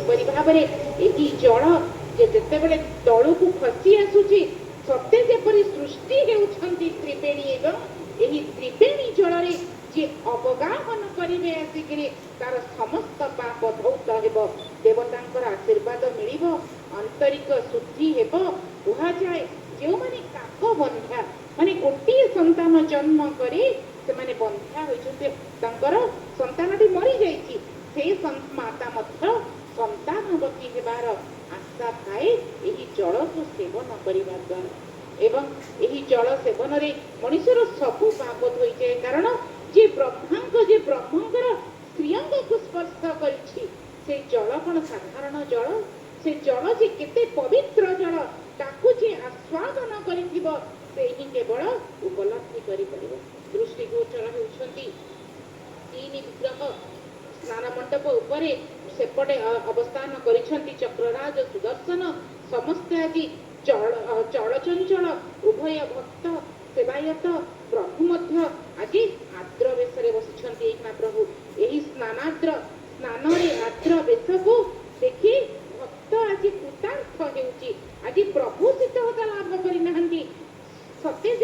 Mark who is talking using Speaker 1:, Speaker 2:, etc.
Speaker 1: सेपरि भाबरे एही जल जे जेतेबेले तळुकु खसी आसुची सत्य जेपरि सृष्टि हेउछन्ति त्रिवेणी एवं एही त्रिवेणी जलरे जे अवगाहन करिवे आसिकरी तार समस्त पाप धौत हेब देवतांकर आशीर्वाद मिलिब आंतरिक शुद्धि हेब कुहा जाए जो माने काक बंधा माने गोटे संतान जन्म करे से माने बंधा होइछन्ते तांकर संतानटी मरि जाइछि से माता मध्य संतानवती हेबार आशा थाए एही जल को सेवन करिबा द्वारा एवं एही जल सेवन रे मनुष्यर सबु पाप धोइ जाए कारण जे ब्रह्मंकर श्रीअंग को स्पर्श करिछि से जल कोन साधारण जल से जल जे केते पवित्र जल ताकू जे आस्वादन करिथिबो से ही केवल उपलब्धि करि परिबो दृष्टिगोचर होउछन्ति तीन विग्रह स्नान मंडप उपरे सेपटे अवस्थान करिछन्ति चक्रराज सुदर्शन समस्त आदि चलचंचल उभय भक्त सेवायत प्रभु मध्य आज आद्र बेशरे बसिछन्ति महाप्रभु एही स्नान रे आद्र बेश को देखि भक्त आज कृतार्थ हेउची आज प्रभु शीतलता लाभ करि नाहंती सत्य